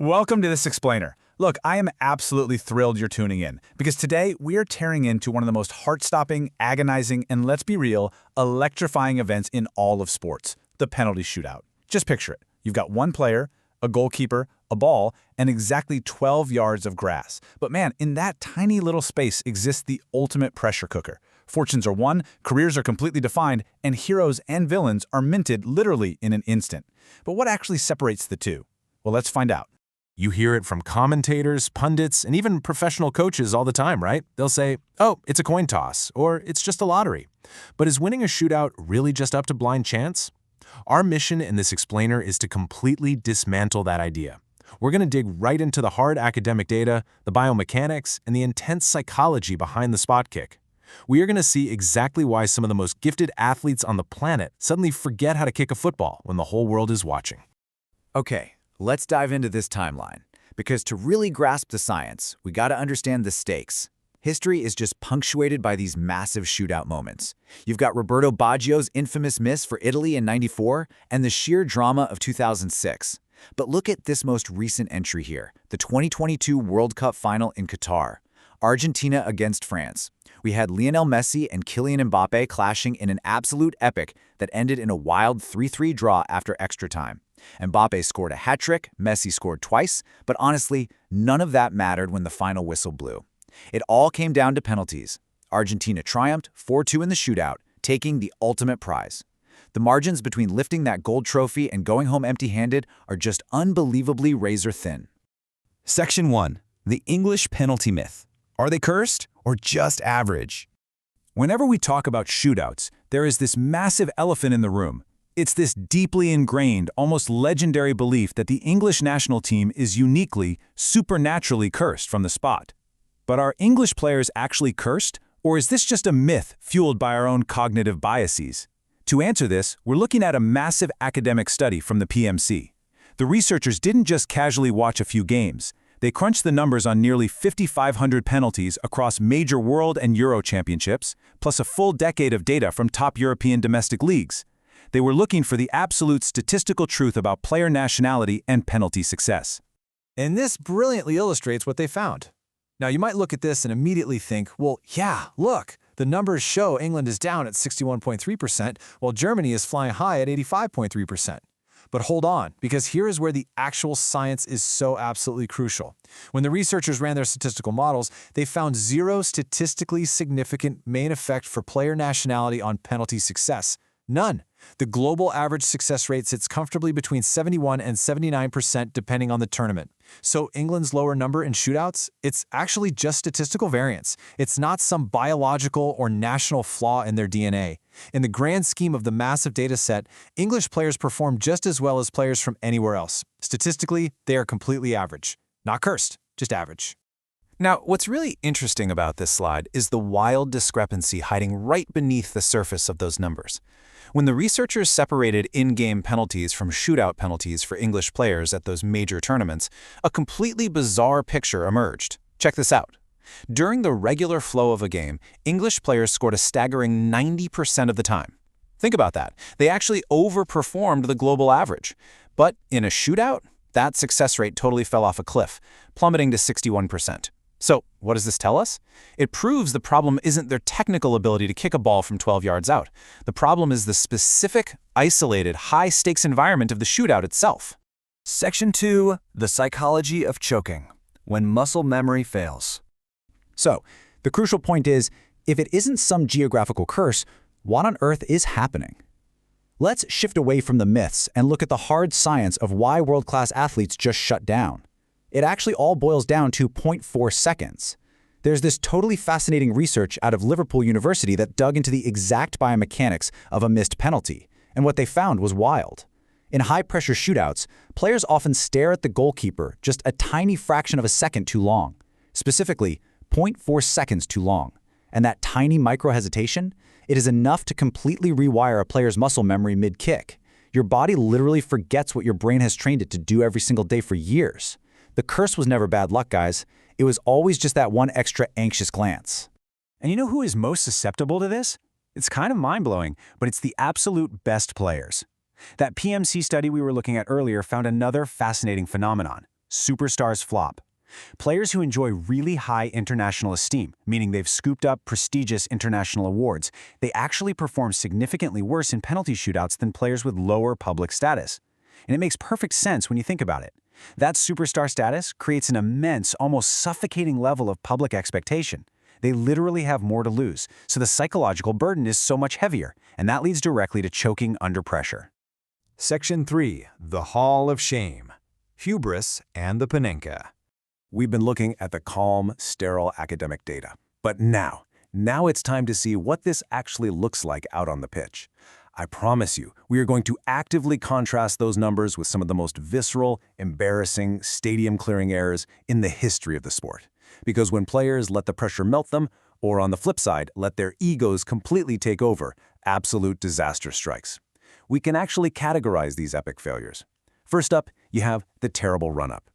Welcome to this explainer. Look, I am absolutely thrilled you're tuning in, because today we are tearing into one of the most heart-stopping, agonizing, and let's be real, electrifying events in all of sports, the penalty shootout. Just picture it. You've got one player, a goalkeeper, a ball, and exactly 12 yards of grass. But man, in that tiny little space exists the ultimate pressure cooker. Fortunes are won, careers are completely defined, and heroes and villains are minted literally in an instant. But what actually separates the two? Well, let's find out. You hear it from commentators, pundits, and even professional coaches all the time, right? They'll say, oh, it's a coin toss, or it's just a lottery. But is winning a shootout really just up to blind chance? Our mission in this explainer is to completely dismantle that idea. We're going to dig right into the hard academic data, the biomechanics, and the intense psychology behind the spot kick. We are going to see exactly why some of the most gifted athletes on the planet suddenly forget how to kick a football when the whole world is watching. Okay, let's dive into this timeline, because to really grasp the science, we gotta understand the stakes. History is just punctuated by these massive shootout moments. You've got Roberto Baggio's infamous miss for Italy in '94 and the sheer drama of 2006. But look at this most recent entry here, the 2022 World Cup final in Qatar. Argentina against France. We had Lionel Messi and Kylian Mbappe clashing in an absolute epic that ended in a wild 3-3 draw after extra time. Mbappe scored a hat-trick, Messi scored twice, but honestly, none of that mattered when the final whistle blew. It all came down to penalties. Argentina triumphed 4-2 in the shootout, taking the ultimate prize. The margins between lifting that gold trophy and going home empty-handed are just unbelievably razor-thin. Section 1. The English penalty myth. Are they cursed or just average? Whenever we talk about shootouts, there is this massive elephant in the room. It's this deeply ingrained, almost legendary belief that the English national team is uniquely, supernaturally cursed from the spot. But are English players actually cursed, or is this just a myth fueled by our own cognitive biases? To answer this, we're looking at a massive academic study from the PMC. The researchers didn't just casually watch a few games. They crunched the numbers on nearly 5,500 penalties across major World and Euro championships, plus a full decade of data from top European domestic leagues. They were looking for the absolute statistical truth about player nationality and penalty success. And this brilliantly illustrates what they found. Now, you might look at this and immediately think, well, yeah, look, the numbers show England is down at 61.3%, while Germany is flying high at 85.3%. But hold on, because here is where the actual science is so absolutely crucial. When the researchers ran their statistical models, they found zero statistically significant main effect for player nationality on penalty success. None. The global average success rate sits comfortably between 71 and 79% depending on the tournament. So England's lower number in shootouts, it's actually just statistical variance. It's not some biological or national flaw in their DNA. In the grand scheme of the massive data set, English players perform just as well as players from anywhere else. Statistically, they are completely average. Not cursed, just average. Now, what's really interesting about this slide is the wild discrepancy hiding right beneath the surface of those numbers. When the researchers separated in-game penalties from shootout penalties for English players at those major tournaments, a completely bizarre picture emerged. Check this out. During the regular flow of a game, English players scored a staggering 90% of the time. Think about that. They actually overperformed the global average. But in a shootout, that success rate totally fell off a cliff, plummeting to 61%. So, what does this tell us? It proves the problem isn't their technical ability to kick a ball from 12 yards out. The problem is the specific, isolated, high-stakes environment of the shootout itself. Section 2. The psychology of choking. When muscle memory fails. So, the crucial point is, if it isn't some geographical curse, what on earth is happening? Let's shift away from the myths and look at the hard science of why world-class athletes just shut down. It actually all boils down to 0.4 seconds. There's this totally fascinating research out of Liverpool University that dug into the exact biomechanics of a missed penalty, and what they found was wild. In high-pressure shootouts, players often stare at the goalkeeper just a tiny fraction of a second too long, specifically 0.4 seconds too long. And that tiny micro-hesitation, it is enough to completely rewire a player's muscle memory mid-kick. Your body literally forgets what your brain has trained it to do every single day for years. The curse was never bad luck, guys. It was always just that one extra anxious glance. And you know who is most susceptible to this? It's kind of mind-blowing, but it's the absolute best players. That PMC study we were looking at earlier found another fascinating phenomenon. superstars flop. Players who enjoy really high international esteem, meaning they've scooped up prestigious international awards, they actually perform significantly worse in penalty shootouts than players with lower public status. And it makes perfect sense when you think about it. That superstar status creates an immense, almost suffocating level of public expectation. They literally have more to lose, so the psychological burden is so much heavier, and that leads directly to choking under pressure. Section 3. The Hall of Shame. Hubris and the Panenka. We've been looking at the calm, sterile academic data. But now it's time to see what this actually looks like out on the pitch. I promise you, we are going to actively contrast those numbers with some of the most visceral, embarrassing, stadium-clearing errors in the history of the sport. Because when players let the pressure melt them, or on the flip side, let their egos completely take over, absolute disaster strikes. We can actually categorize these epic failures. First up, you have the terrible run-up.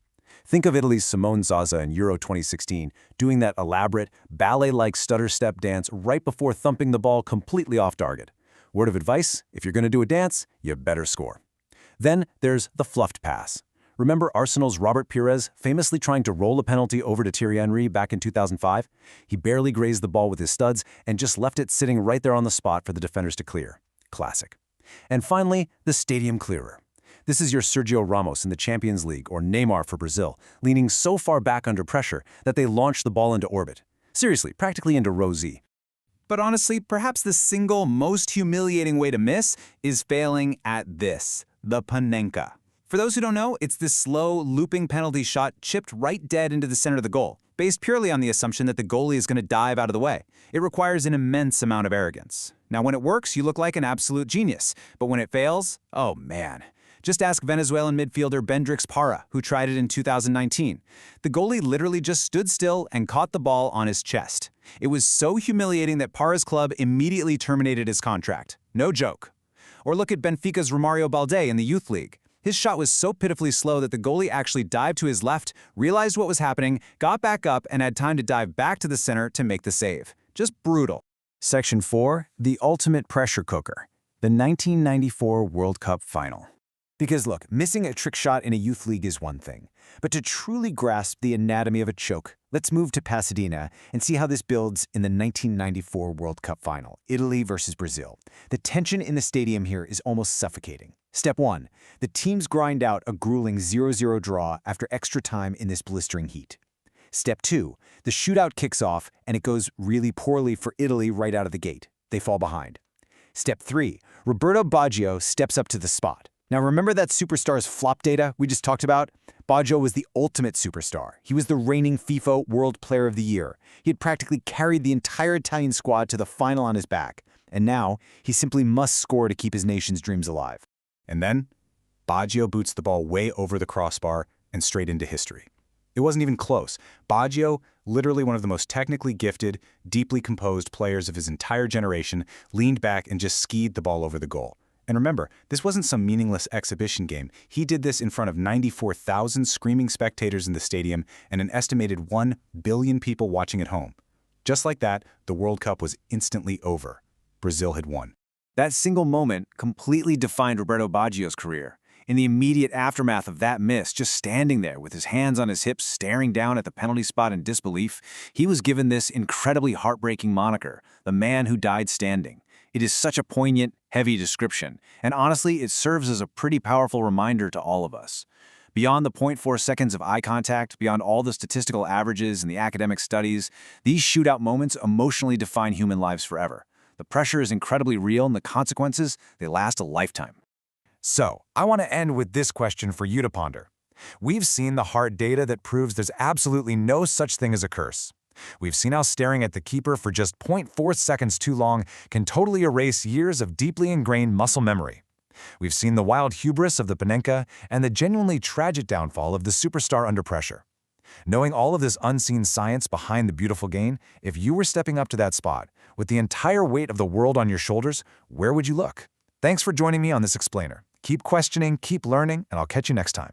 Think of Italy's Simone Zaza in Euro 2016 doing that elaborate, ballet-like stutter step dance right before thumping the ball completely off target. Word of advice, if you're going to do a dance, you better score. Then there's the fluffed pass. Remember Arsenal's Robert Pires famously trying to roll a penalty over to Thierry Henry back in 2005? He barely grazed the ball with his studs and just left it sitting right there on the spot for the defenders to clear. Classic. And finally, the stadium clearer. This is your Sergio Ramos in the Champions League or Neymar for Brazil, leaning so far back under pressure that they launch the ball into orbit. Seriously, practically into row Z. But honestly, perhaps the single most humiliating way to miss is failing at this, the Panenka. For those who don't know, it's this slow, looping penalty shot chipped right dead into the center of the goal, based purely on the assumption that the goalie is going to dive out of the way. It requires an immense amount of arrogance. Now, when it works, you look like an absolute genius. But when it fails, oh man. Just ask Venezuelan midfielder Bendrix Parra, who tried it in 2019. The goalie literally just stood still and caught the ball on his chest. It was so humiliating that Parra's club immediately terminated his contract. No joke. Or look at Benfica's Romario Balde in the Youth League. His shot was so pitifully slow that the goalie actually dived to his left, realized what was happening, got back up, and had time to dive back to the center to make the save. Just brutal. Section 4. The Ultimate Pressure Cooker. The 1994 World Cup Final. Because look, missing a trick shot in a youth league is one thing. But to truly grasp the anatomy of a choke, let's move to Pasadena and see how this builds in the 1994 World Cup Final, Italy versus Brazil. The tension in the stadium here is almost suffocating. Step 1. The teams grind out a grueling 0-0 draw after extra time in this blistering heat. Step 2. The shootout kicks off and it goes really poorly for Italy right out of the gate. They fall behind. Step 3. Roberto Baggio steps up to the spot. Now remember that superstar's flop data we just talked about? Baggio was the ultimate superstar. He was the reigning FIFA World Player of the Year. He had practically carried the entire Italian squad to the final on his back. And now, he simply must score to keep his nation's dreams alive. And then, Baggio boots the ball way over the crossbar and straight into history. It wasn't even close. Baggio, literally one of the most technically gifted, deeply composed players of his entire generation, leaned back and just skied the ball over the goal. And remember, this wasn't some meaningless exhibition game. He did this in front of 94,000 screaming spectators in the stadium and an estimated 1 billion people watching at home. Just like that, the World Cup was instantly over. Brazil had won. That single moment completely defined Roberto Baggio's career. In the immediate aftermath of that miss, just standing there with his hands on his hips, staring down at the penalty spot in disbelief, he was given this incredibly heartbreaking moniker, the man who died standing. It is such a poignant, heavy description, and honestly, it serves as a pretty powerful reminder to all of us. Beyond the 0.4 seconds of eye contact, beyond all the statistical averages and the academic studies, these shootout moments emotionally define human lives forever. The pressure is incredibly real, and the consequences, they last a lifetime. So, I want to end with this question for you to ponder. We've seen the hard data that proves there's absolutely no such thing as a curse. We've seen how staring at the keeper for just 0.4 seconds too long can totally erase years of deeply ingrained muscle memory. We've seen the wild hubris of the Panenka and the genuinely tragic downfall of the superstar under pressure. Knowing all of this unseen science behind the beautiful game, if you were stepping up to that spot, with the entire weight of the world on your shoulders, where would you look? Thanks for joining me on this explainer. Keep questioning, keep learning, and I'll catch you next time.